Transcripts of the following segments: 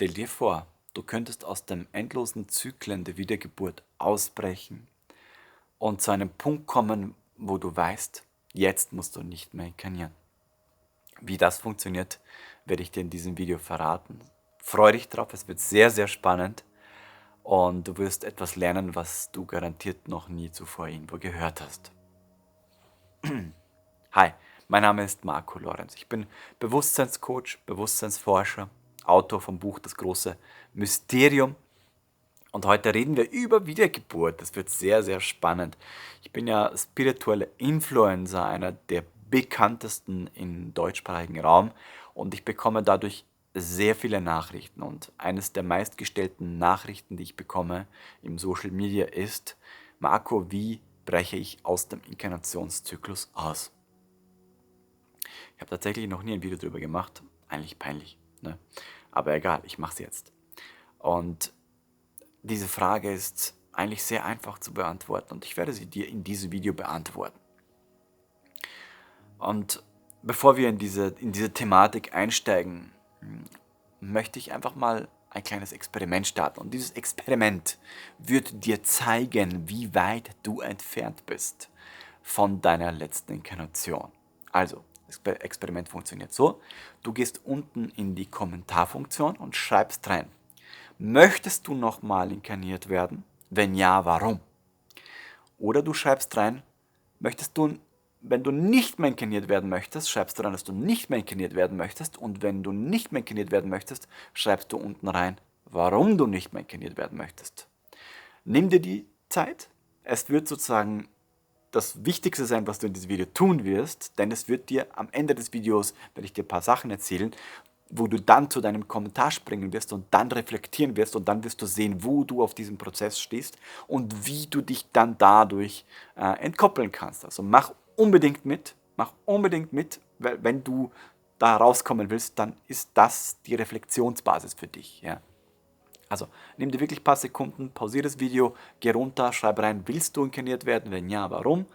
Stell dir vor, du könntest aus dem endlosen Zyklen der Wiedergeburt ausbrechen und zu einem Punkt kommen, wo du weißt, jetzt musst du nicht mehr inkarnieren. Wie das funktioniert, werde ich dir in diesem Video verraten. Freue dich drauf, es wird sehr, sehr spannend und du wirst etwas lernen, was du garantiert noch nie zuvor irgendwo gehört hast. Hi, mein Name ist Marco Lorenz. Ich bin Bewusstseinscoach, Bewusstseinsforscher, Autor vom Buch Das große Mysterium. Und heute reden wir über Wiedergeburt. Das wird sehr, sehr spannend. Ich bin ja spiritueller Influencer, einer der bekanntesten im deutschsprachigen Raum. Und ich bekomme dadurch sehr viele Nachrichten. Und eines der meistgestellten Nachrichten, die ich bekomme im Social Media ist: Marco, wie breche ich aus dem Inkarnationszyklus aus? Ich habe tatsächlich noch nie ein Video darüber gemacht. Eigentlich peinlich, ne? Aber egal, ich mache es jetzt. Und diese Frage ist eigentlich sehr einfach zu beantworten und ich werde sie dir in diesem Video beantworten. Und bevor wir in diese Thematik einsteigen, möchte ich einfach mal ein kleines Experiment starten. Und dieses Experiment wird dir zeigen, wie weit du entfernt bist von deiner letzten Inkarnation. Also, das Experiment funktioniert so: Du gehst unten in die Kommentarfunktion und schreibst rein: Möchtest du nochmal inkarniert werden? Wenn ja, warum? Oder du schreibst rein: Möchtest du, wenn du nicht mehr inkarniert werden möchtest, schreibst du rein, dass du nicht mehr inkarniert werden möchtest. Und wenn du nicht mehr inkarniert werden möchtest, schreibst du unten rein, warum du nicht mehr inkarniert werden möchtest. Nimm dir die Zeit. Es wird sozusagen das Wichtigste sein, was du in diesem Video tun wirst, denn es wird dir am Ende des Videos, werde ich dir ein paar Sachen erzählen, wo du dann zu deinem Kommentar springen wirst und dann reflektieren wirst und dann wirst du sehen, wo du auf diesem Prozess stehst und wie du dich dann dadurch entkoppeln kannst. Also mach unbedingt mit, weil wenn du da rauskommen willst, dann ist das die Reflexionsbasis für dich. Ja. Also nimm dir wirklich ein paar Sekunden, pausiere das Video, geh runter, schreib rein: Willst du inkarniert werden? Wenn ja, warum?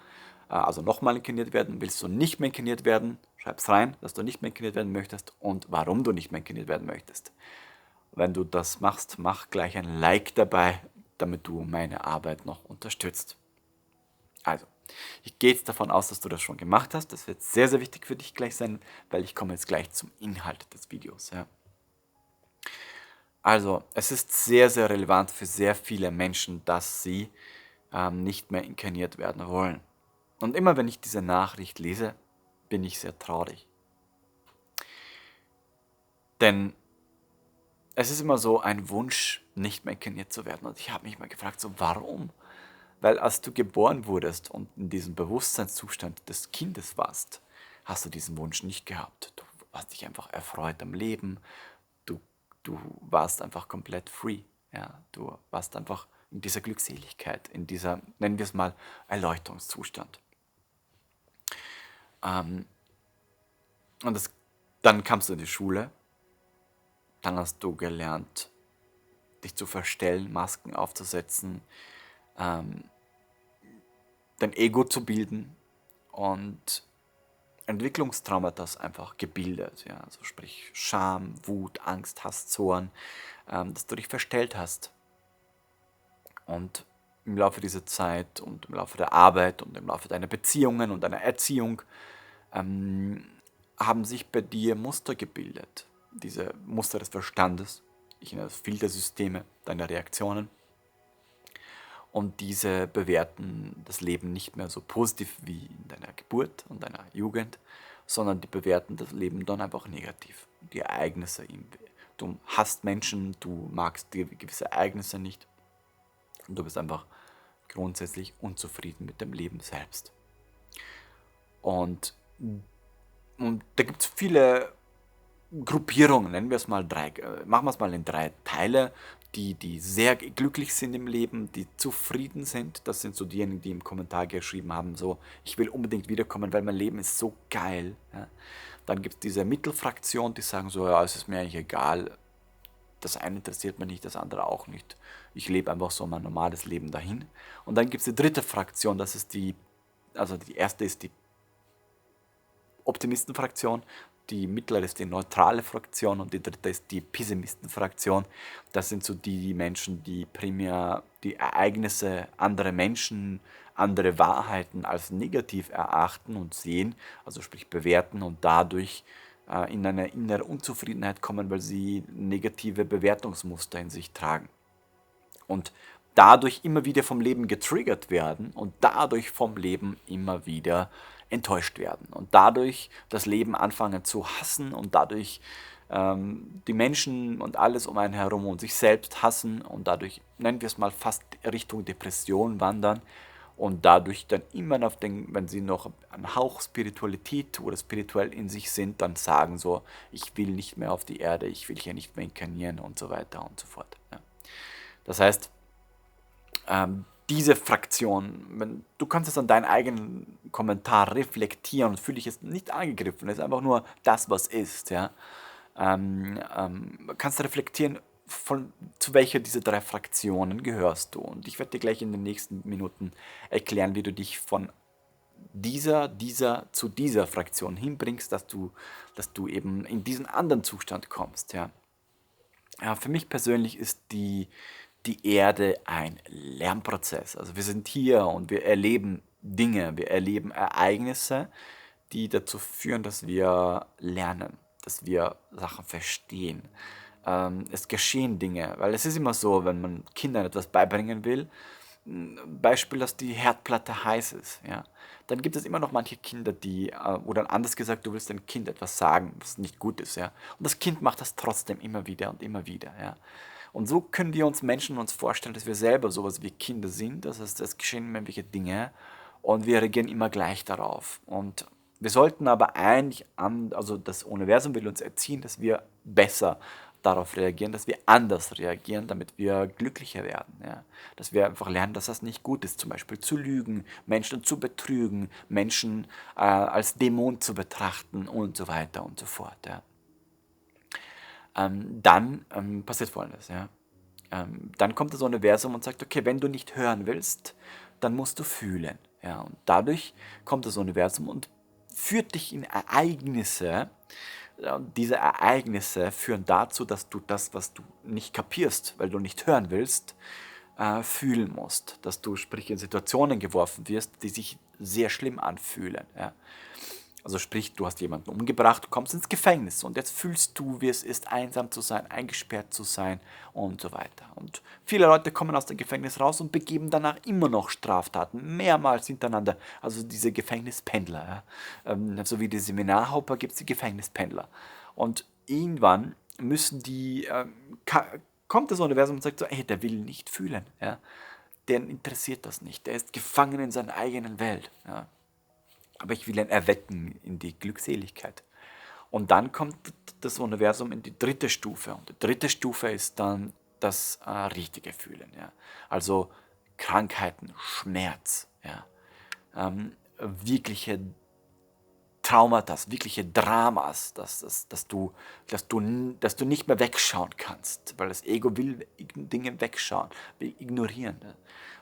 Also nochmal inkarniert werden. Willst du nicht mehr inkarniert werden? Schreib's rein, dass du nicht mehr inkarniert werden möchtest und warum du nicht mehr inkarniert werden möchtest. Wenn du das machst, mach gleich ein Like dabei, damit du meine Arbeit noch unterstützt. Also, ich gehe jetzt davon aus, dass du das schon gemacht hast. Das wird sehr, sehr wichtig für dich gleich sein, weil ich komme jetzt gleich zum Inhalt des Videos. Ja. Also, es ist sehr, sehr relevant für sehr viele Menschen, dass sie nicht mehr inkarniert werden wollen. Und immer wenn ich diese Nachricht lese, bin ich sehr traurig. Denn es ist immer so ein Wunsch, nicht mehr inkarniert zu werden. Und ich habe mich mal gefragt, so warum? Weil als du geboren wurdest und in diesem Bewusstseinszustand des Kindes warst, hast du diesen Wunsch nicht gehabt. Du hast dich einfach erfreut am Leben. Du, du warst einfach komplett free. Ja, du warst einfach in dieser Glückseligkeit, in dieser, nennen wir es mal, Erleuchtungszustand. Und dann kamst du in die Schule, dann hast du gelernt, dich zu verstellen, Masken aufzusetzen, dein Ego zu bilden und Entwicklungstraumata einfach gebildet. Ja, also sprich Scham, Wut, Angst, Hass, Zorn, dass du dich verstellt hast. Und im Laufe dieser Zeit und im Laufe der Arbeit und im Laufe deiner Beziehungen und deiner Erziehung haben sich bei dir Muster gebildet. Diese Muster des Verstandes, ich nenne das Filtersysteme deiner Reaktionen. Und diese bewerten das Leben nicht mehr so positiv wie in deiner Geburt und deiner Jugend, sondern die bewerten das Leben dann einfach negativ. Die Ereignisse, du hasst Menschen, du magst gewisse Ereignisse nicht und du bist einfach grundsätzlich unzufrieden mit dem Leben selbst. Und da gibt es viele Gruppierungen, nennen wir es mal machen wir es mal in 3 Teile, die sehr glücklich sind im Leben, die zufrieden sind. Das sind so diejenigen, die im Kommentar geschrieben haben, so: Ich will unbedingt wiederkommen, weil mein Leben ist so geil. Ja. Dann gibt es diese Mittelfraktion, die sagen so: Ja, es ist mir eigentlich egal, das eine interessiert mich nicht, das andere auch nicht. Ich lebe einfach so mein normales Leben dahin. Und dann gibt es die dritte Fraktion, das ist die erste ist die Optimistenfraktion, die mittlere ist die neutrale Fraktion und die dritte ist die Pessimisten-Fraktion. Das sind so die Menschen, die primär die Ereignisse anderer Menschen, andere Wahrheiten als negativ erachten und sehen, also sprich bewerten und dadurch in eine innere Unzufriedenheit kommen, weil sie negative Bewertungsmuster in sich tragen und dadurch immer wieder vom Leben getriggert werden und dadurch vom Leben immer wieder enttäuscht werden und dadurch das Leben anfangen zu hassen und dadurch die Menschen und alles um einen herum und sich selbst hassen und dadurch, nennen wir es mal, fast Richtung Depression wandern und dadurch dann immer auf den, wenn sie noch einen Hauch Spiritualität oder spirituell in sich sind, dann sagen so, ich will nicht mehr auf die Erde, ich will hier nicht mehr inkarnieren und so weiter und so fort. Ja. Das heißt, diese Fraktion, du kannst es an deinen eigenen Kommentar reflektieren und fühle dich jetzt nicht angegriffen, es ist einfach nur das, was ist. Ja? Kannst reflektieren, zu welcher dieser drei Fraktionen gehörst du. Und ich werde dir gleich in den nächsten Minuten erklären, wie du dich von dieser zu dieser Fraktion hinbringst, dass du eben in diesen anderen Zustand kommst. Ja? Ja, für mich persönlich ist die Erde ein Lernprozess. Also wir sind hier und wir erleben Dinge, wir erleben Ereignisse, die dazu führen, dass wir lernen, dass wir Sachen verstehen. Es geschehen Dinge, weil es ist immer so, wenn man Kindern etwas beibringen will, Beispiel, dass die Herdplatte heiß ist, ja, dann gibt es immer noch manche Kinder, oder anders gesagt, du willst dem Kind etwas sagen, was nicht gut ist, ja, und das Kind macht das trotzdem immer wieder und immer wieder, ja. Und so können wir uns Menschen uns vorstellen, dass wir selber sowas wie Kinder sind, das heißt, es geschehen irgendwelche Dinge und wir reagieren immer gleich darauf. Und wir sollten aber eigentlich, also das Universum will uns erziehen, dass wir besser darauf reagieren, dass wir anders reagieren, damit wir glücklicher werden. Ja? Dass wir einfach lernen, dass das nicht gut ist, zum Beispiel zu lügen, Menschen zu betrügen, Menschen als Dämon zu betrachten und so weiter und so fort. Ja? Dann passiert Folgendes. Ja? Dann kommt das Universum und sagt, okay, wenn du nicht hören willst, dann musst du fühlen. Ja? Und dadurch kommt das Universum und führt dich in Ereignisse. Ja, und diese Ereignisse führen dazu, dass du das, was du nicht kapierst, weil du nicht hören willst, fühlen musst. Dass du, sprich, in Situationen geworfen wirst, die sich sehr schlimm anfühlen. Ja? Also sprich, du hast jemanden umgebracht, du kommst ins Gefängnis und jetzt fühlst du, wie es ist, einsam zu sein, eingesperrt zu sein und so weiter. Und viele Leute kommen aus dem Gefängnis raus und begeben danach immer noch Straftaten, mehrmals hintereinander. Also diese Gefängnispendler. Ja. So wie die Seminarhopper gibt es die Gefängnispendler. Und irgendwann kommt das Universum und sagt so, ey, der will nicht fühlen. Ja. Den interessiert das nicht. Der ist gefangen in seiner eigenen Welt. Ja. Aber ich will ihn erwecken in die Glückseligkeit. Und dann kommt das Universum in die dritte Stufe. Und die dritte Stufe ist dann das richtige Fühlen. Ja. Also Krankheiten, Schmerz, ja. Wirkliche Traumata, wirkliche Dramas, dass du nicht mehr wegschauen kannst, weil das Ego will Dinge wegschauen, will ignorieren. Ne?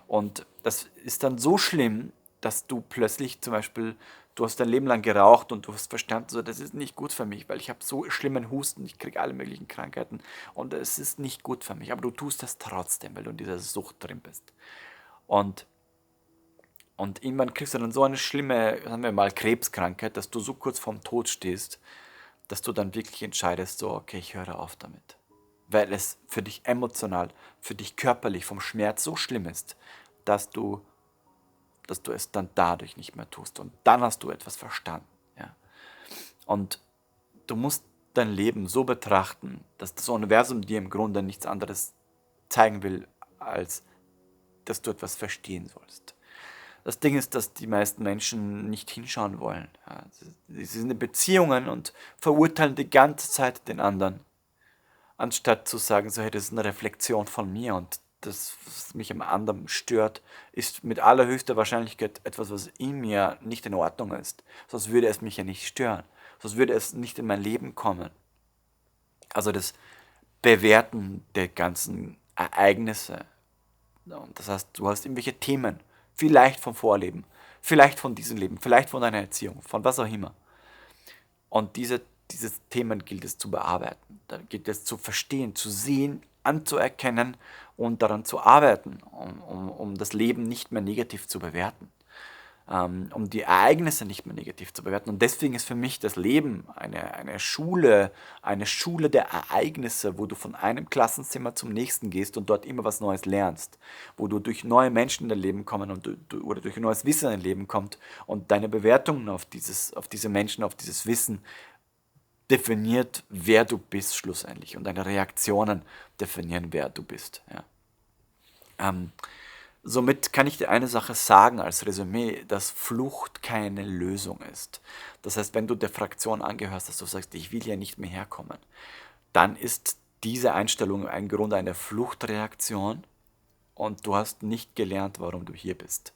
Und das ist dann so schlimm, dass du plötzlich zum Beispiel, du hast dein Leben lang geraucht und du hast verstanden, so, das ist nicht gut für mich, weil ich habe so schlimmen Husten, ich kriege alle möglichen Krankheiten und es ist nicht gut für mich, aber du tust das trotzdem, weil du in dieser Sucht drin bist. Und und irgendwann kriegst du dann so eine schlimme, sagen wir mal, Krebskrankheit, dass du so kurz vorm Tod stehst, dass du dann wirklich entscheidest, so, okay, ich höre auf damit. Weil es für dich emotional, für dich körperlich vom Schmerz so schlimm ist, dass du, dass du es dann dadurch nicht mehr tust. Und dann hast du etwas verstanden. Ja. Und du musst dein Leben so betrachten, dass das Universum dir im Grunde nichts anderes zeigen will, als dass du etwas verstehen sollst. Das Ding ist, dass die meisten Menschen nicht hinschauen wollen. Ja, sie sind in Beziehungen und verurteilen die ganze Zeit den anderen, anstatt zu sagen, so, hey, das ist eine Reflexion von mir und das, was mich am anderen stört, ist mit allerhöchster Wahrscheinlichkeit etwas, was in mir nicht in Ordnung ist. Sonst würde es mich ja nicht stören. Sonst würde es nicht in mein Leben kommen. Also das Bewerten der ganzen Ereignisse. Ja, und das heißt, du hast irgendwelche Themen, vielleicht vom Vorleben, vielleicht von diesem Leben, vielleicht von deiner Erziehung, von was auch immer. Und diese dieses Themen gilt es zu bearbeiten. Da gilt es zu verstehen, zu sehen, anzuerkennen und daran zu arbeiten, um das Leben nicht mehr negativ zu bewerten, um die Ereignisse nicht mehr negativ zu bewerten. Und deswegen ist für mich das Leben eine Schule der Ereignisse, wo du von einem Klassenzimmer zum nächsten gehst und dort immer was Neues lernst, wo du durch neue Menschen in dein Leben kommen oder durch neues Wissen in dein Leben kommt und deine Bewertungen auf diese Menschen, auf dieses Wissen definiert, wer du bist schlussendlich und deine Reaktionen definieren, wer du bist. Ja. Somit kann ich dir eine Sache sagen als Resümee, dass Flucht keine Lösung ist. Das heißt, wenn du der Fraktion angehörst, dass du sagst, ich will ja nicht mehr herkommen, dann ist diese Einstellung im Grunde eine Fluchtreaktion und du hast nicht gelernt, warum du hier bist.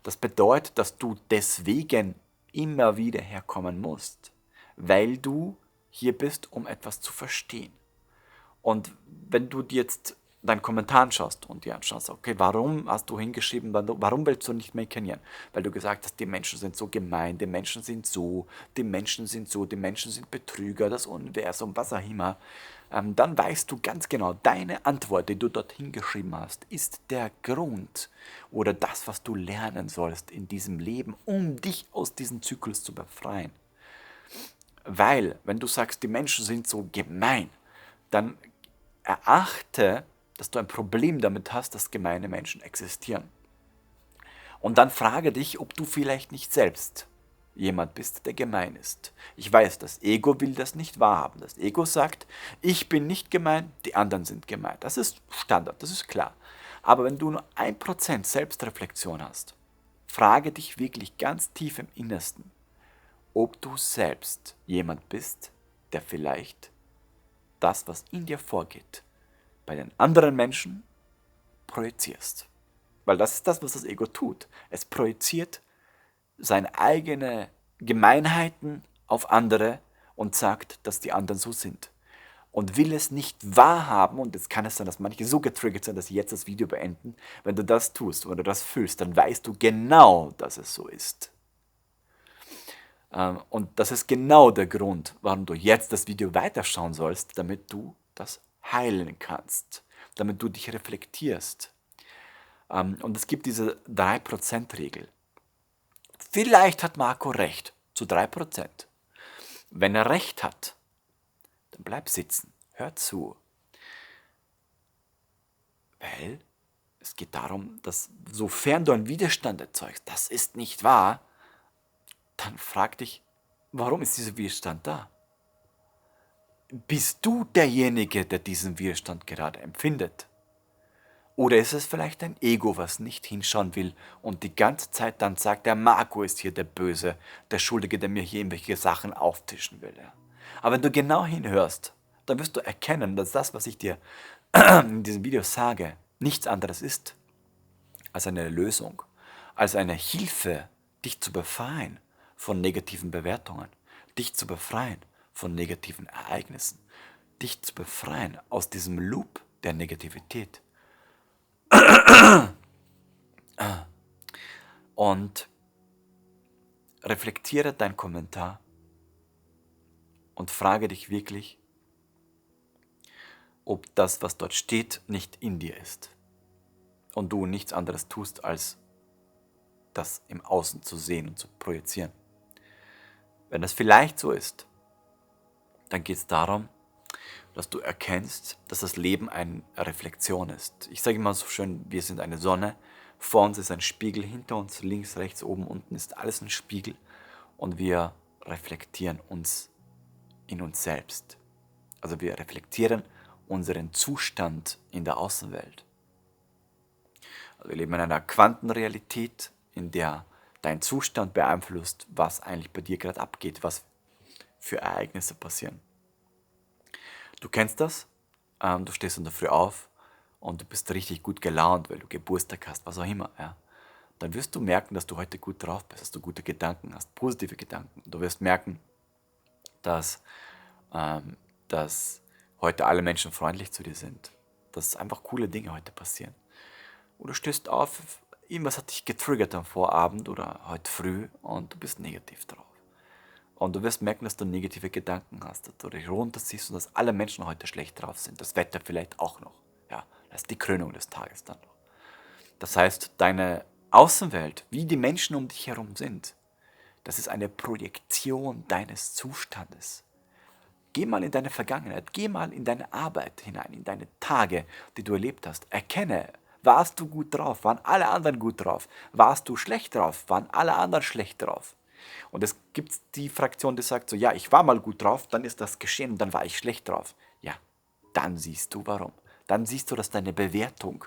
Das bedeutet, dass du deswegen immer wieder herkommen musst, weil du hier bist, um etwas zu verstehen. Und wenn du dir jetzt deinen Kommentar anschaust und dir anschaust, okay, warum hast du hingeschrieben, warum willst du nicht mehr inkarnieren? Weil du gesagt hast, die Menschen sind so gemein, die Menschen sind so, die Menschen sind so, die Menschen sind Betrüger, das Universum, was auch immer. Dann weißt du ganz genau, deine Antwort, die du dort hingeschrieben hast, ist der Grund oder das, was du lernen sollst in diesem Leben, um dich aus diesem Zyklus zu befreien. Weil, wenn du sagst, die Menschen sind so gemein, dann erachte, dass du ein Problem damit hast, dass gemeine Menschen existieren. Und dann frage dich, ob du vielleicht nicht selbst jemand bist, der gemein ist. Ich weiß, das Ego will das nicht wahrhaben. Das Ego sagt, ich bin nicht gemein, die anderen sind gemein. Das ist Standard, das ist klar. Aber wenn du nur 1% Selbstreflexion hast, frage dich wirklich ganz tief im Innersten, ob du selbst jemand bist, der vielleicht das, was in dir vorgeht, bei den anderen Menschen projizierst. Weil das ist das, was das Ego tut. Es projiziert seine eigenen Gemeinheiten auf andere und sagt, dass die anderen so sind. Und will es nicht wahrhaben, und jetzt kann es sein, dass manche so getriggert sind, dass sie jetzt das Video beenden, wenn du das tust oder das fühlst, dann weißt du genau, dass es so ist. Und das ist genau der Grund, warum du jetzt das Video weiterschauen sollst, damit du das heilen kannst, damit du dich reflektierst. Und es gibt diese 3%-Regel. Vielleicht hat Marco recht, zu 3%. Wenn er recht hat, dann bleib sitzen, hör zu. Weil es geht darum, dass sofern du einen Widerstand erzeugst, das ist nicht wahr, dann frag dich, warum ist dieser Widerstand da? Bist du derjenige, der diesen Widerstand gerade empfindet? Oder ist es vielleicht dein Ego, was nicht hinschauen will und die ganze Zeit dann sagt, der Marco ist hier der Böse, der Schuldige, der mir hier irgendwelche Sachen auftischen will. Ja. Aber wenn du genau hinhörst, dann wirst du erkennen, dass das, was ich dir in diesem Video sage, nichts anderes ist als eine Lösung, als eine Hilfe, dich zu befreien von negativen Bewertungen, dich zu befreien von negativen Ereignissen, dich zu befreien aus diesem Loop der Negativität. Und reflektiere deinen Kommentar und frage dich wirklich, ob das, was dort steht, nicht in dir ist und du nichts anderes tust, als das im Außen zu sehen und zu projizieren. Wenn das vielleicht so ist, dann geht es darum, dass du erkennst, dass das Leben eine Reflexion ist. Ich sage immer so schön, wir sind eine Sonne, vor uns ist ein Spiegel, hinter uns, links, rechts, oben, unten ist alles ein Spiegel und wir reflektieren uns in uns selbst. Also wir reflektieren unseren Zustand in der Außenwelt. Also wir leben in einer Quantenrealität, in der dein Zustand beeinflusst, was eigentlich bei dir gerade abgeht, was für Ereignisse passieren. Du kennst das, du stehst in der Früh auf und du bist richtig gut gelaunt, weil du Geburtstag hast, was auch immer. Ja. Dann wirst du merken, dass du heute gut drauf bist, dass du gute Gedanken hast, positive Gedanken. Du wirst merken, dass heute alle Menschen freundlich zu dir sind, dass einfach coole Dinge heute passieren. Und du stehst auf, irgendwas hat dich getriggert am Vorabend oder heute früh und du bist negativ drauf. Und du wirst merken, dass du negative Gedanken hast, dass du dich runterziehst und dass alle Menschen heute schlecht drauf sind. Das Wetter vielleicht auch noch. Ja, das ist die Krönung des Tages dann noch. Das heißt, deine Außenwelt, wie die Menschen um dich herum sind, das ist eine Projektion deines Zustandes. Geh mal in deine Vergangenheit, geh mal in deine Arbeit hinein, in deine Tage, die du erlebt hast. Erkenne, warst du gut drauf, waren alle anderen gut drauf. Warst du schlecht drauf, waren alle anderen schlecht drauf. Und es gibt die Fraktion, die sagt so, ja, ich war mal gut drauf, dann ist das geschehen und dann war ich schlecht drauf. Ja, dann siehst du warum. Dann siehst du, dass deine Bewertung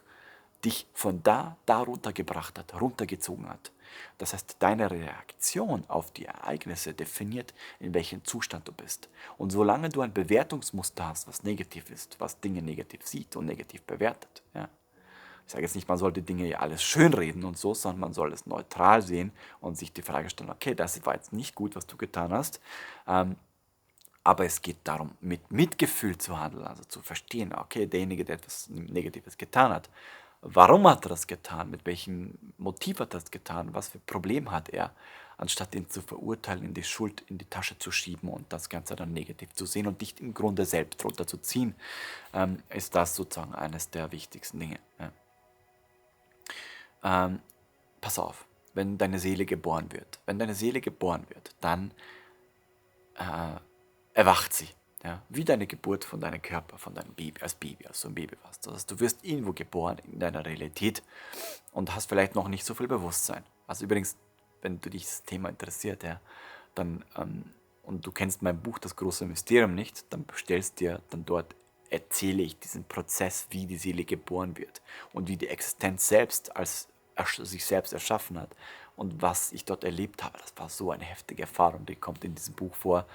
dich von da runtergebracht hat, runtergezogen hat. Das heißt, deine Reaktion auf die Ereignisse definiert, in welchem Zustand du bist. Und solange du ein Bewertungsmuster hast, was negativ ist, was Dinge negativ sieht und negativ bewertet, ja. Ich sage jetzt nicht, man sollte Dinge ja alles schönreden und so, sondern man soll es neutral sehen und sich die Frage stellen, okay, das war jetzt nicht gut, was du getan hast, aber es geht darum, mit Mitgefühl zu handeln, also zu verstehen, okay, derjenige, der etwas Negatives getan hat, warum hat er das getan, mit welchem Motiv hat er das getan, was für ein Problem hat er, anstatt ihn zu verurteilen, in die Schuld in die Tasche zu schieben und das Ganze dann negativ zu sehen und dich im Grunde selbst runterzuziehen, ist das sozusagen eines der wichtigsten Dinge. Ja. Pass auf, wenn deine Seele geboren wird. Wenn deine Seele geboren wird, dann erwacht sie. Ja, wie deine Geburt von deinem Körper, von deinem Baby, als du ein Baby warst. Das heißt, du wirst irgendwo geboren in deiner Realität und hast vielleicht noch nicht so viel Bewusstsein. Also übrigens, wenn du dich das Thema interessiert, ja, dann, und du kennst mein Buch Das große Mysterium nicht, dann bestellst dir, dann dort erzähle ich diesen Prozess, wie die Seele geboren wird und wie die Existenz selbst sich selbst erschaffen hat und was ich dort erlebt habe. Das war so eine heftige Erfahrung, die kommt in diesem Buch vor,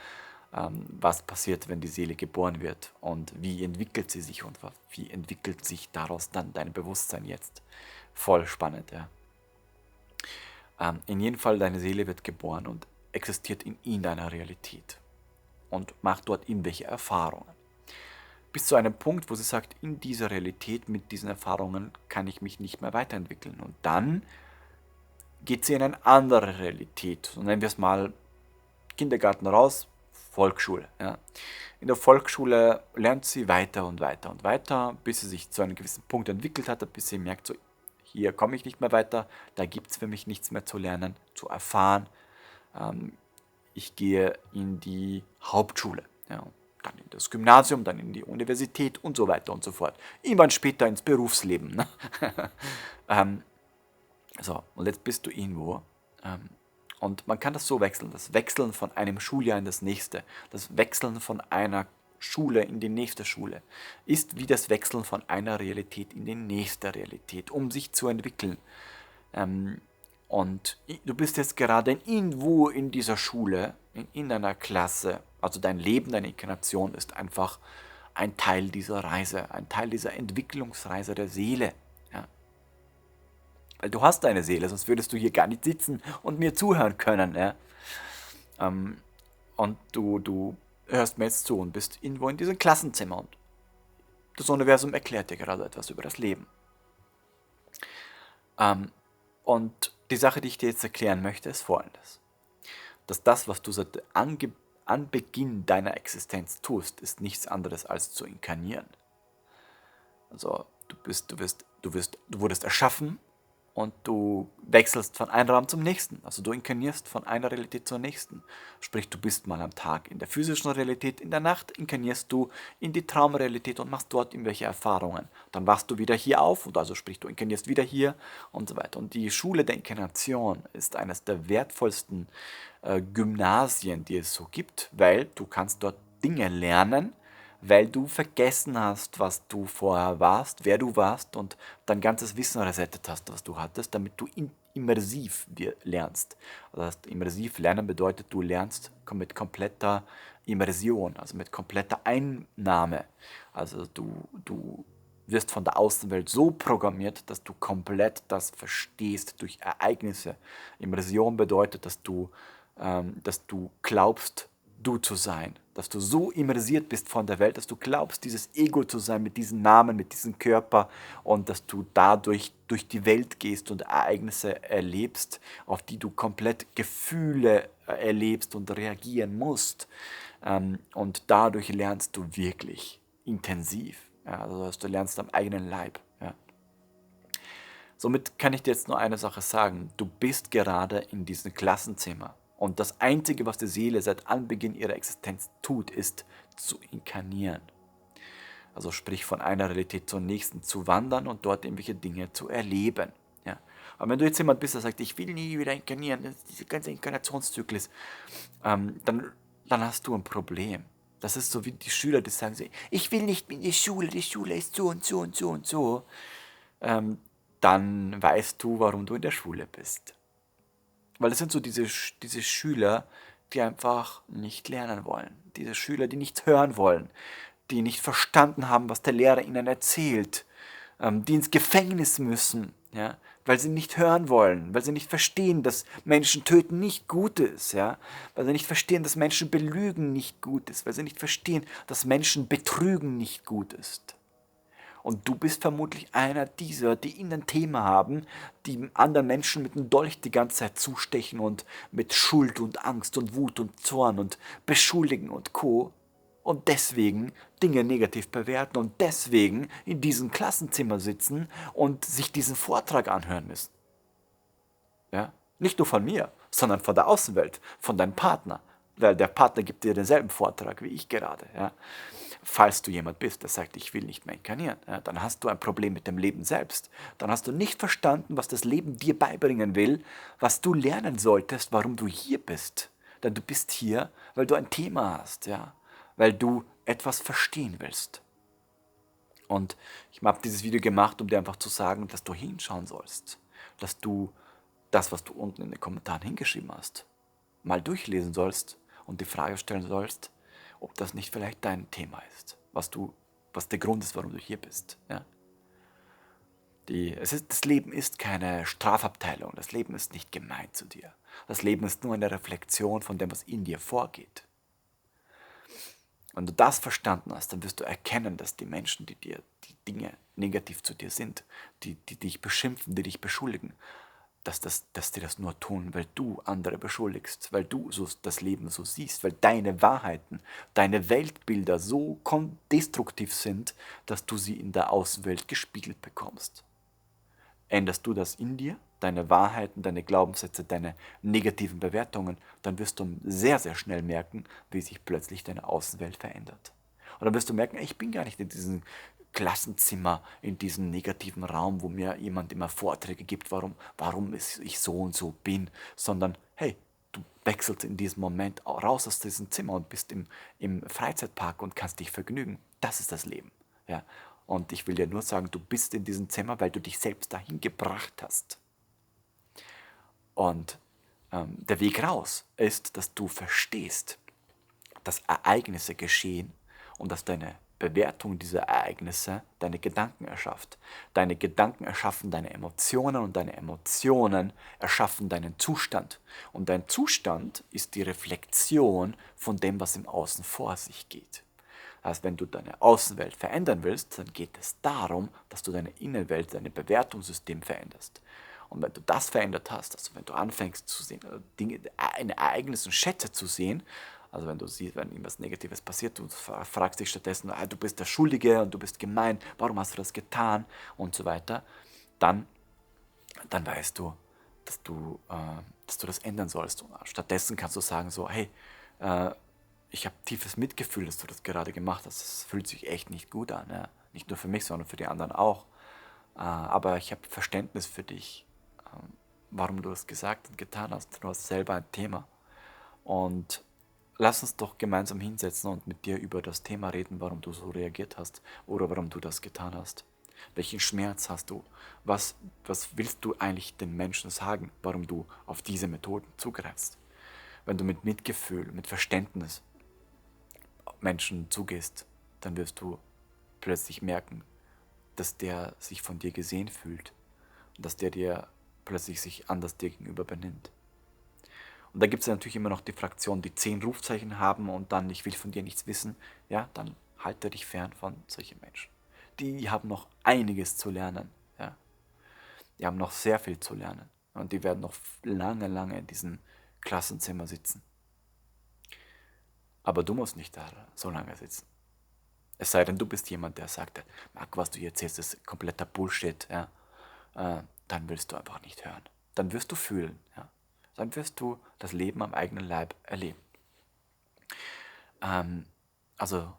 was passiert, wenn die Seele geboren wird und wie entwickelt sie sich und wie entwickelt sich daraus dann dein Bewusstsein jetzt. Voll spannend, ja. In jedem Fall, deine Seele wird geboren und existiert in deiner Realität und macht dort irgendwelche Erfahrungen. Bis zu einem Punkt, wo sie sagt, in dieser Realität, mit diesen Erfahrungen kann ich mich nicht mehr weiterentwickeln. Und dann geht sie in eine andere Realität. So nennen wir es mal Kindergarten raus, Volksschule. Ja. In der Volksschule lernt sie weiter und weiter und weiter, bis sie sich zu einem gewissen Punkt entwickelt hat, bis sie merkt, so, hier komme ich nicht mehr weiter, da gibt es für mich nichts mehr zu lernen, zu erfahren. Ich gehe in die Hauptschule, ja, dann in das Gymnasium, dann in die Universität und so weiter und so fort. Irgendwann später ins Berufsleben. Ne? So, und jetzt bist du irgendwo. Und man kann das so wechseln, das Wechseln von einem Schuljahr in das nächste, das Wechseln von einer Schule in die nächste Schule, ist wie das Wechseln von einer Realität in die nächste Realität, um sich zu entwickeln. Und du bist jetzt gerade irgendwo in dieser Schule, in einer Klasse, also dein Leben, deine Inkarnation ist einfach ein Teil dieser Reise, ein Teil dieser Entwicklungsreise der Seele. Ja. Weil du hast eine Seele, sonst würdest du hier gar nicht sitzen und mir zuhören können. Ja? Und du hörst mir jetzt zu und bist irgendwo in diesem Klassenzimmer und das Universum erklärt dir gerade etwas über das Leben. Und die Sache, die ich dir jetzt erklären möchte, ist folgendes. Dass das, was du seit Anbeginn deiner Existenz tust, ist nichts anderes als zu inkarnieren. Also du wurdest erschaffen und du wechselst von einem Raum zum nächsten. Also du inkarnierst von einer Realität zur nächsten. Sprich, du bist mal am Tag in der physischen Realität, in der Nacht inkarnierst du in die Traumrealität und machst dort irgendwelche Erfahrungen. Dann wachst du wieder hier auf und also sprich, du inkarnierst wieder hier und so weiter. Und die Schule der Inkarnation ist eines der wertvollsten Gymnasien, die es so gibt, weil du kannst dort Dinge lernen, weil du vergessen hast, was du vorher warst, wer du warst und dein ganzes Wissen resettet hast, was du hattest, damit du immersiv lernst. Das heißt, immersiv lernen bedeutet, du lernst mit kompletter Immersion, also mit kompletter Einnahme. Also du wirst von der Außenwelt so programmiert, dass du komplett das verstehst durch Ereignisse. Immersion bedeutet, dass du glaubst, du zu sein. dass du so immersiert bist von der Welt, dass du glaubst, dieses Ego zu sein mit diesem Namen, mit diesem Körper und dass du dadurch durch die Welt gehst und Ereignisse erlebst, auf die du komplett Gefühle erlebst und reagieren musst. Und dadurch lernst du wirklich intensiv. Ja, also dass du lernst am eigenen Leib. Ja. Somit kann ich dir jetzt nur eine Sache sagen. Du bist gerade in diesem Klassenzimmer. Und das Einzige, was die Seele seit Anbeginn ihrer Existenz tut, ist zu inkarnieren. Also sprich von einer Realität zur nächsten zu wandern und dort irgendwelche Dinge zu erleben. Ja. Aber wenn du jetzt jemand bist, der sagt, ich will nie wieder inkarnieren, dieser ganze Inkarnationszyklus, dann hast du ein Problem. Das ist so wie die Schüler, die sagen, ich will nicht mehr in die Schule ist so und so und so und so. Dann weißt du, warum du in der Schule bist. Weil es sind so diese Schüler, die einfach nicht lernen wollen. Diese Schüler, die nichts hören wollen, die nicht verstanden haben, was der Lehrer ihnen erzählt, die ins Gefängnis müssen, ja, weil sie nicht hören wollen, weil sie nicht verstehen, dass Menschen töten nicht gut ist, ja, weil sie nicht verstehen, dass Menschen belügen nicht gut ist, weil sie nicht verstehen, dass Menschen betrügen nicht gut ist. Und du bist vermutlich einer dieser, die in ein Thema haben, die anderen Menschen mit dem Dolch die ganze Zeit zustechen und mit Schuld und Angst und Wut und Zorn und beschuldigen und Co. Und deswegen Dinge negativ bewerten und deswegen in diesem Klassenzimmer sitzen und sich diesen Vortrag anhören müssen. Ja? Nicht nur von mir, sondern von der Außenwelt, von deinem Partner. Weil der Partner gibt dir denselben Vortrag wie ich gerade. Ja? Falls du jemand bist, der sagt, ich will nicht mehr inkarnieren, ja, dann hast du ein Problem mit dem Leben selbst. Dann hast du nicht verstanden, was das Leben dir beibringen will, was du lernen solltest, warum du hier bist. Denn du bist hier, weil du ein Thema hast, ja, weil du etwas verstehen willst. Und ich habe dieses Video gemacht, um dir einfach zu sagen, dass du hinschauen sollst, dass du das, was du unten in den Kommentaren hingeschrieben hast, mal durchlesen sollst und die Frage stellen sollst, ob das nicht vielleicht dein Thema ist, was der Grund ist, warum du hier bist. Ja? Das Leben ist keine Strafabteilung, das Leben ist nicht gemein zu dir. Das Leben ist nur eine Reflexion von dem, was in dir vorgeht. Wenn du das verstanden hast, dann wirst du erkennen, dass die Menschen, die Dinge negativ zu dir sind, die dich beschimpfen, die dich beschuldigen, dass die das nur tun, weil du andere beschuldigst, weil du das Leben so siehst, weil deine Wahrheiten, deine Weltbilder so destruktiv sind, dass du sie in der Außenwelt gespiegelt bekommst. Änderst du das in dir, deine Wahrheiten, deine Glaubenssätze, deine negativen Bewertungen, dann wirst du sehr, sehr schnell merken, wie sich plötzlich deine Außenwelt verändert. Und dann wirst du merken, ich bin gar nicht in diesem Klassenzimmer, in diesem negativen Raum, wo mir jemand immer Vorträge gibt, warum ich so und so bin, sondern hey, du wechselst in diesem Moment raus aus diesem Zimmer und bist im Freizeitpark und kannst dich vergnügen. Das ist das Leben. Ja. Und ich will dir nur sagen, du bist in diesem Zimmer, weil du dich selbst dahin gebracht hast. Und der Weg raus ist, dass du verstehst, dass Ereignisse geschehen und dass deine Bewertung dieser Ereignisse deine Gedanken erschafft. Deine Gedanken erschaffen deine Emotionen und deine Emotionen erschaffen deinen Zustand. Und dein Zustand ist die Reflexion von dem, was im Außen vor sich geht. Das heißt, wenn du deine Außenwelt verändern willst, dann geht es darum, dass du deine Innenwelt, dein Bewertungssystem veränderst. Und wenn du das verändert hast, also wenn du anfängst zu sehen, Dinge, Ereignisse und Schätze zu sehen, also wenn du siehst, wenn irgendwas Negatives passiert, du fragst dich stattdessen, du bist der Schuldige und du bist gemein, warum hast du das getan und so weiter, dann weißt du, dass du das ändern sollst. Und stattdessen kannst du sagen so, hey, ich habe tiefes Mitgefühl, dass du das gerade gemacht hast. Es fühlt sich echt nicht gut an. Ja? Nicht nur für mich, sondern für die anderen auch. Aber ich habe Verständnis für dich, warum du das gesagt und getan hast. Du hast selber ein Thema. Und lass uns doch gemeinsam hinsetzen und mit dir über das Thema reden, warum du so reagiert hast oder warum du das getan hast. Welchen Schmerz hast du? Was willst du eigentlich den Menschen sagen, warum du auf diese Methoden zugreifst? Wenn du mit Mitgefühl, mit Verständnis auf Menschen zugehst, dann wirst du plötzlich merken, dass der sich von dir gesehen fühlt und dass der dir plötzlich sich anders dir gegenüber benimmt. Und da gibt es ja natürlich immer noch die Fraktion, die 10 Rufzeichen haben und dann, ich will von dir nichts wissen. Ja, dann halte dich fern von solchen Menschen. Die haben noch einiges zu lernen. Ja. Die haben noch sehr viel zu lernen. Und die werden noch lange, lange in diesem Klassenzimmer sitzen. Aber du musst nicht da so lange sitzen. Es sei denn, du bist jemand, der sagt, Marc, was du hier erzählst, ist kompletter Bullshit. Ja. Dann willst du einfach nicht hören. Dann wirst du fühlen. Ja. Dann wirst du das Leben am eigenen Leib erleben. Also,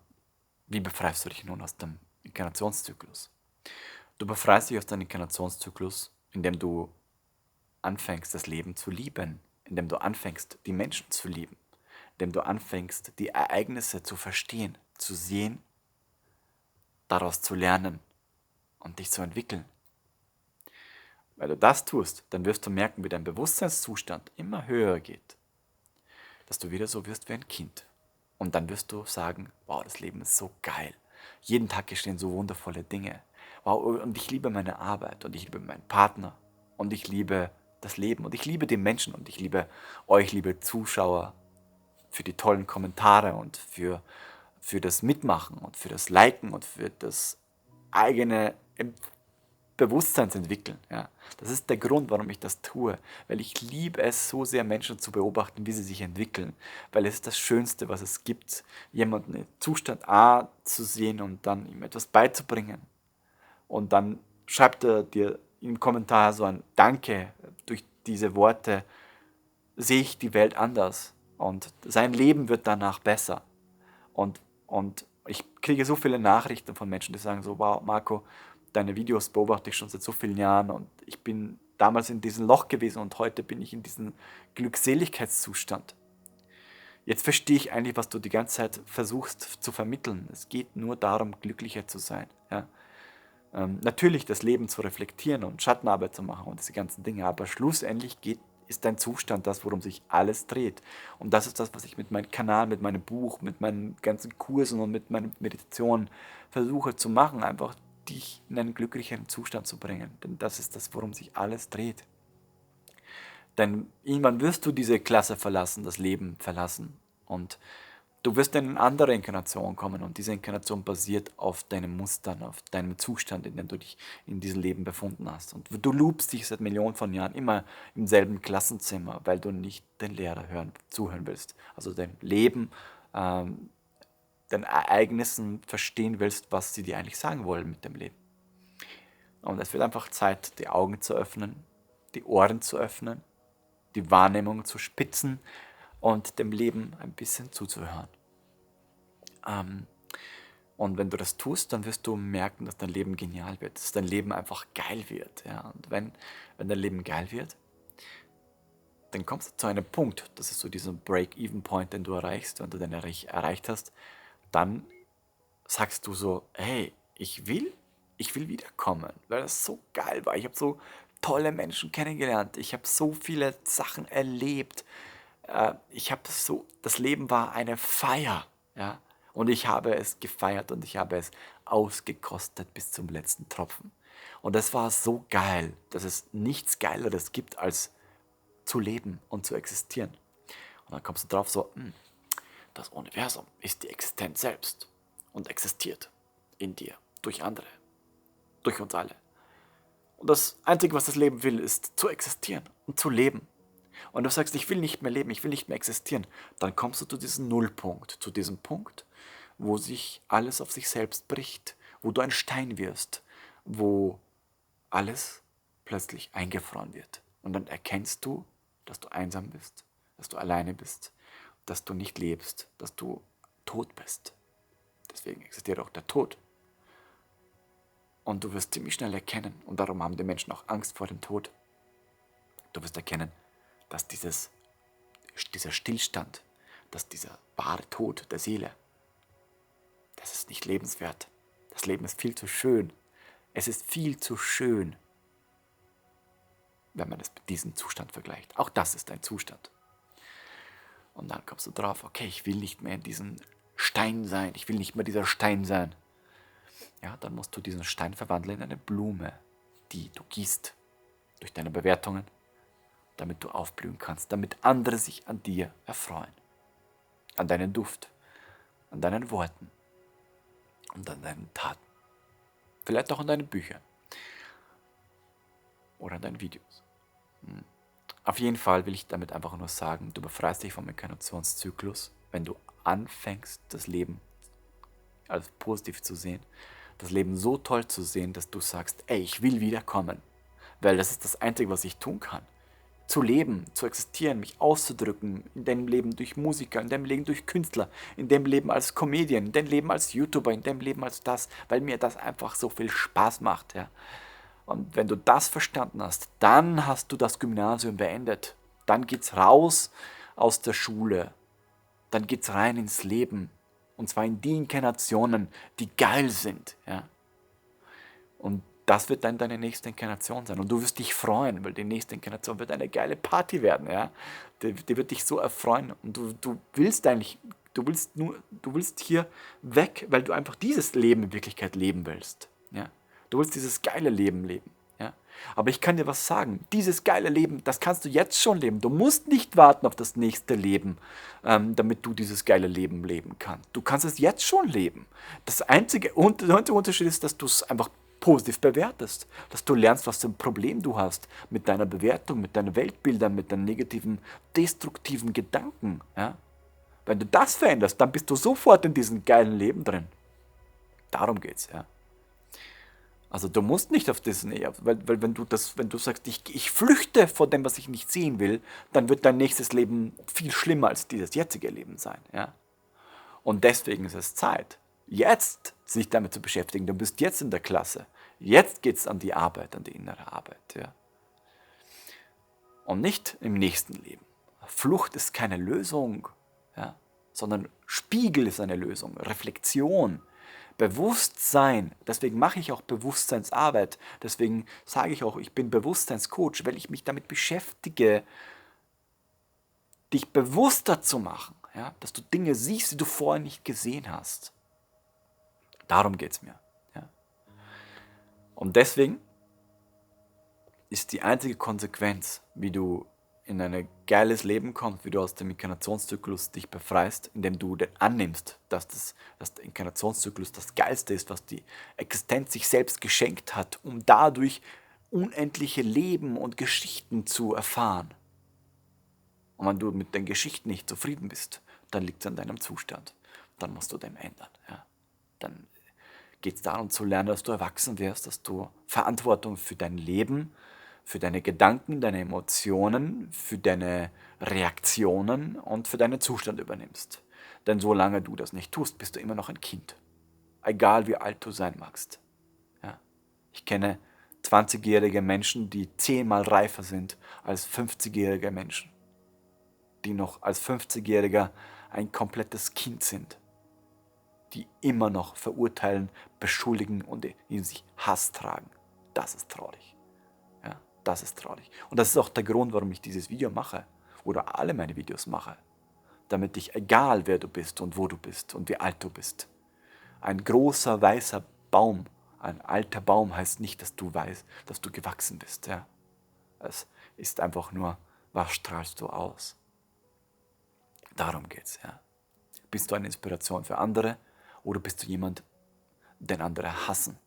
wie befreist du dich nun aus dem Inkarnationszyklus? Du befreist dich aus deinem Inkarnationszyklus, indem du anfängst, das Leben zu lieben, indem du anfängst, die Menschen zu lieben, indem du anfängst, die Ereignisse zu verstehen, zu sehen, daraus zu lernen und dich zu entwickeln. Weil du das tust, dann wirst du merken, wie dein Bewusstseinszustand immer höher geht, dass du wieder so wirst wie ein Kind. Und dann wirst du sagen, wow, das Leben ist so geil. Jeden Tag geschehen so wundervolle Dinge. Wow, und ich liebe meine Arbeit und ich liebe meinen Partner und ich liebe das Leben und ich liebe die Menschen und ich liebe euch, liebe Zuschauer, für die tollen Kommentare und für das Mitmachen und für das Liken und für das eigene Bewusstseinsentwickeln. Ja. Das ist der Grund, warum ich das tue, weil ich liebe es so sehr, Menschen zu beobachten, wie sie sich entwickeln, weil es ist das Schönste, was es gibt, jemanden in Zustand A zu sehen und dann ihm etwas beizubringen. Und dann schreibt er dir im Kommentar so ein Danke, durch diese Worte sehe ich die Welt anders und sein Leben wird danach besser. Und ich kriege so viele Nachrichten von Menschen, die sagen so, wow, Marco, deine Videos beobachte ich schon seit so vielen Jahren und ich bin damals in diesem Loch gewesen und heute bin ich in diesem Glückseligkeitszustand. Jetzt verstehe ich eigentlich, was du die ganze Zeit versuchst zu vermitteln. Es geht nur darum, glücklicher zu sein. Ja? Natürlich das Leben zu reflektieren und Schattenarbeit zu machen und diese ganzen Dinge, aber schlussendlich ist dein Zustand das, worum sich alles dreht. Und das ist das, was ich mit meinem Kanal, mit meinem Buch, mit meinen ganzen Kursen und mit meinen Meditationen versuche zu machen, einfach dich in einen glücklicheren Zustand zu bringen. Denn das ist das, worum sich alles dreht. Denn irgendwann wirst du diese Klasse verlassen, das Leben verlassen. Und du wirst in eine andere Inkarnation kommen und diese Inkarnation basiert auf deinen Mustern, auf deinem Zustand, in dem du dich in diesem Leben befunden hast. Und du loopst dich seit Millionen von Jahren immer im selben Klassenzimmer, weil du nicht den Lehrer zuhören willst. Also dein Leben, den Ereignissen verstehen willst, was sie dir eigentlich sagen wollen mit dem Leben. Und es wird einfach Zeit, die Augen zu öffnen, die Ohren zu öffnen, die Wahrnehmung zu spitzen und dem Leben ein bisschen zuzuhören. Und wenn du das tust, dann wirst du merken, dass dein Leben genial wird, dass dein Leben einfach geil wird. Ja? Und wenn dein Leben geil wird, dann kommst du zu einem Punkt, das ist so dieser Break-Even-Point, den du erreichst, wenn du den erreicht hast, dann sagst du so, hey, ich will wiederkommen, weil das so geil war. Ich habe so tolle Menschen kennengelernt, ich habe so viele Sachen erlebt, das Leben war eine Feier, ja, und ich habe es gefeiert und ich habe es ausgekostet bis zum letzten Tropfen. Und das war so geil, dass es nichts Geileres gibt, als zu leben und zu existieren. Und dann kommst du drauf so, das Universum ist die Existenz selbst und existiert in dir, durch andere, durch uns alle. Und das Einzige, was das Leben will, ist zu existieren und zu leben. Und du sagst, ich will nicht mehr leben, ich will nicht mehr existieren, dann kommst du zu diesem Nullpunkt, zu diesem Punkt, wo sich alles auf sich selbst bricht, wo du ein Stein wirst, wo alles plötzlich eingefroren wird. Und dann erkennst du, dass du einsam bist, dass du alleine bist, dass du nicht lebst, dass du tot bist. Deswegen existiert auch der Tod. Und du wirst ziemlich schnell erkennen, und darum haben die Menschen auch Angst vor dem Tod. Du wirst erkennen, dass dieser Stillstand, dass dieser wahre Tod der Seele, das ist nicht lebenswert. Das Leben ist viel zu schön. Es ist viel zu schön, wenn man es mit diesem Zustand vergleicht. Auch das ist ein Zustand. Und dann kommst du drauf, okay, ich will nicht mehr in diesem Stein sein. Ich will nicht mehr dieser Stein sein. Ja, dann musst du diesen Stein verwandeln in eine Blume, die du gießt durch deine Bewertungen, damit du aufblühen kannst, damit andere sich an dir erfreuen, an deinen Duft, an deinen Worten und an deinen Taten, vielleicht auch an deinen Büchern oder an deinen Videos. Auf jeden Fall will ich damit einfach nur sagen, du befreist dich vom Inkarnationszyklus, wenn du anfängst, das Leben als positiv zu sehen, das Leben so toll zu sehen, dass du sagst, ey, ich will wiederkommen, weil das ist das Einzige, was ich tun kann. Zu leben, zu existieren, mich auszudrücken, in deinem Leben durch Musiker, in deinem Leben durch Künstler, in deinem Leben als Comedian, in deinem Leben als YouTuber, in deinem Leben als das, weil mir das einfach so viel Spaß macht. Ja. Und wenn du das verstanden hast, dann hast du das Gymnasium beendet. Dann geht's raus aus der Schule. Dann geht's rein ins Leben. Und zwar in die Inkarnationen, die geil sind. Ja. Und das wird dann deine nächste Inkarnation sein. Und du wirst dich freuen, weil die nächste Inkarnation wird eine geile Party werden. Ja? Die wird dich so erfreuen. Und du willst eigentlich, du willst hier weg, weil du einfach dieses Leben in Wirklichkeit leben willst. Ja? Du willst dieses geile Leben leben. Ja? Aber ich kann dir was sagen. Dieses geile Leben, das kannst du jetzt schon leben. Du musst nicht warten auf das nächste Leben, damit du dieses geile Leben leben kannst. Du kannst es jetzt schon leben. Der einzige Unterschied ist, dass du es einfach positiv bewertest, dass du lernst, was für ein Problem du hast mit deiner Bewertung, mit deinen Weltbildern, mit deinen negativen, destruktiven Gedanken. Ja? Wenn du das veränderst, dann bist du sofort in diesem geilen Leben drin. Darum geht's, ja. Also du musst nicht auf Disney, weil wenn du sagst, ich flüchte vor dem, was ich nicht sehen will, dann wird dein nächstes Leben viel schlimmer als dieses jetzige Leben sein, ja. Und deswegen ist es Zeit, jetzt sich damit zu beschäftigen. Du bist jetzt in der Klasse. Jetzt geht es an die Arbeit, an die innere Arbeit. Ja. Und nicht im nächsten Leben. Flucht ist keine Lösung, ja, sondern Spiegel ist eine Lösung. Reflexion, Bewusstsein. Deswegen mache ich auch Bewusstseinsarbeit. Deswegen sage ich auch, ich bin Bewusstseinscoach, weil ich mich damit beschäftige, dich bewusster zu machen. Ja, dass du Dinge siehst, die du vorher nicht gesehen hast. Darum geht es mir. Ja. Und deswegen ist die einzige Konsequenz, wie du in ein geiles Leben kommst, wie du aus dem Inkarnationszyklus dich befreist, indem du annimmst, dass der Inkarnationszyklus das Geilste ist, was die Existenz sich selbst geschenkt hat, um dadurch unendliche Leben und Geschichten zu erfahren. Und wenn du mit den Geschichten nicht zufrieden bist, dann liegt es an deinem Zustand. Dann musst du den ändern. Ja. Dann geht es darum zu lernen, dass du erwachsen wirst, dass du Verantwortung für dein Leben, für deine Gedanken, deine Emotionen, für deine Reaktionen und für deinen Zustand übernimmst. Denn solange du das nicht tust, bist du immer noch ein Kind. Egal wie alt du sein magst. Ja. Ich kenne 20-jährige Menschen, die 10-mal reifer sind als 50-jährige Menschen, die noch als 50-Jähriger ein komplettes Kind sind, die immer noch verurteilen, beschuldigen und in sich Hass tragen. Das ist traurig. Ja, das ist traurig. Und das ist auch der Grund, warum ich dieses Video mache oder alle meine Videos mache, damit dich, egal wer du bist und wo du bist und wie alt du bist, ein großer weißer Baum, ein alter Baum heißt nicht, dass du weißt, dass du gewachsen bist. Ja. Es ist einfach nur, was strahlst du aus? Darum geht's. Ja. Bist du eine Inspiration für andere oder bist du jemand, den andere hassen?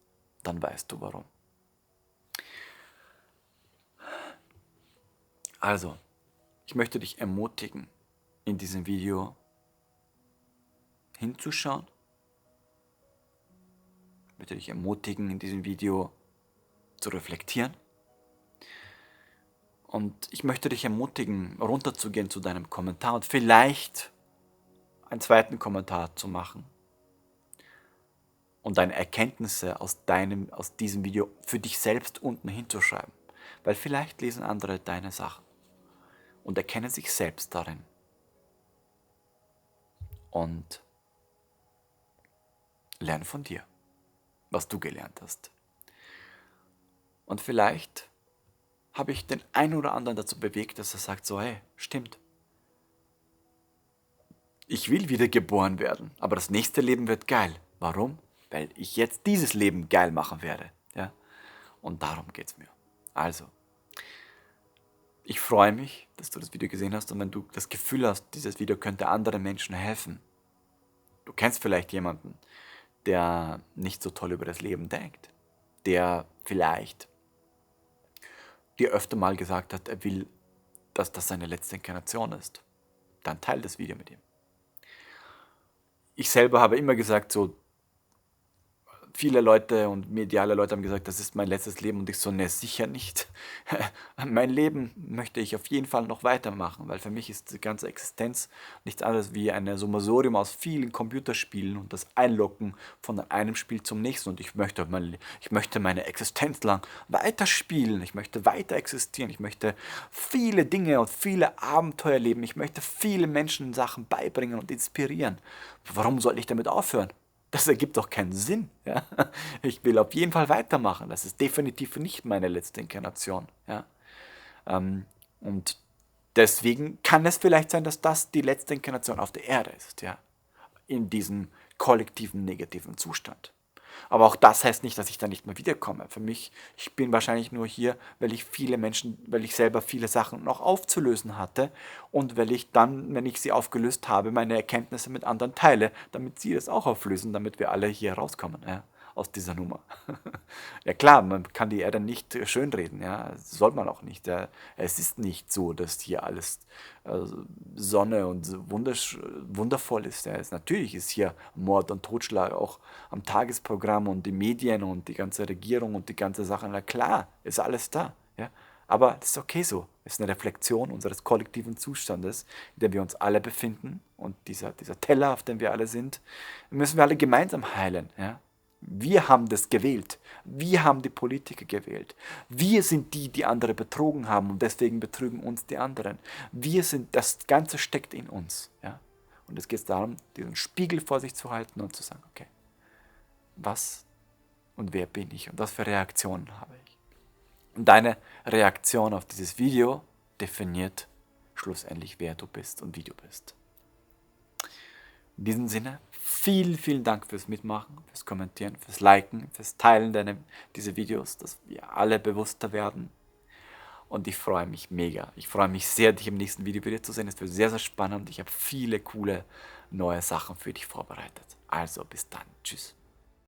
Dann weißt du warum. Also, ich möchte dich ermutigen, in diesem Video hinzuschauen. Ich möchte dich ermutigen, in diesem Video zu reflektieren. Und ich möchte dich ermutigen, runterzugehen zu deinem Kommentar und vielleicht einen zweiten Kommentar zu machen und deine Erkenntnisse aus diesem Video für dich selbst unten hinzuschreiben. Weil vielleicht lesen andere deine Sachen und erkennen sich selbst darin. Und lernen von dir, was du gelernt hast. Und vielleicht habe ich den einen oder anderen dazu bewegt, dass er sagt so, hey, stimmt. Ich will wieder geboren werden, aber das nächste Leben wird geil. Warum? Weil ich jetzt dieses Leben geil machen werde. Ja? Und darum geht es mir. Also, Ich freue mich, dass du das Video gesehen hast und wenn du das Gefühl hast, dieses Video könnte anderen Menschen helfen. Du kennst vielleicht jemanden, der nicht so toll über das Leben denkt, der vielleicht dir öfter mal gesagt hat, er will, dass das seine letzte Inkarnation ist. Dann teile das Video mit ihm. Ich selber habe immer gesagt, so viele Leute und mediale Leute haben gesagt, das ist mein letztes Leben und ich so, ne, sicher nicht. Mein Leben möchte ich auf jeden Fall noch weitermachen, weil für mich ist die ganze Existenz nichts anderes wie ein Summarium aus vielen Computerspielen und das Einloggen von einem Spiel zum nächsten und ich möchte meine Existenz lang weiterspielen, ich möchte weiter existieren, ich möchte viele Dinge und viele Abenteuer leben, ich möchte viele Menschen Sachen beibringen und inspirieren. Warum soll ich damit aufhören? Das ergibt doch keinen Sinn. Ja? Ich will auf jeden Fall weitermachen. Das ist definitiv nicht meine letzte Inkarnation. Ja? Und deswegen kann es vielleicht sein, dass das die letzte Inkarnation auf der Erde ist. Ja? In diesem kollektiven negativen Zustand. Aber auch das heißt nicht, dass ich da nicht mehr wiederkomme. Für mich, ich bin wahrscheinlich nur hier, weil ich selber viele Sachen noch aufzulösen hatte und weil ich dann, wenn ich sie aufgelöst habe, meine Erkenntnisse mit anderen teile, damit sie das auch auflösen, damit wir alle hier rauskommen, ja, aus dieser Nummer. Ja klar, man kann die Erde nicht schönreden, ja, das soll man auch nicht. Ja. Es ist nicht so, dass hier alles äh, Sonne und wundervoll ist. Ja. Natürlich ist hier Mord und Totschlag auch am Tagesprogramm und die Medien und die ganze Regierung und die ganze Sache. Na klar, ist alles da. Ja. Aber das ist okay so. Es ist eine Reflexion unseres kollektiven Zustandes, in dem wir uns alle befinden. Und dieser Teller, auf dem wir alle sind, müssen wir alle gemeinsam heilen. Ja. Wir haben das gewählt. Wir haben die Politiker gewählt. Wir sind die, die andere betrogen haben und deswegen betrügen uns die anderen. Das Ganze steckt in uns. Ja? Und es geht darum, diesen Spiegel vor sich zu halten und zu sagen, okay, was und wer bin ich und was für Reaktionen habe ich. Und deine Reaktion auf dieses Video definiert schlussendlich, wer du bist und wie du bist. In diesem Sinne, vielen Dank fürs Mitmachen, fürs Kommentieren, fürs Liken, fürs Teilen dieser Videos, dass wir alle bewusster werden. Und ich freue mich mega. Ich freue mich sehr, dich im nächsten Video wieder zu sehen. Es wird sehr spannend. Ich habe viele coole neue Sachen für dich vorbereitet. Also bis dann. Tschüss.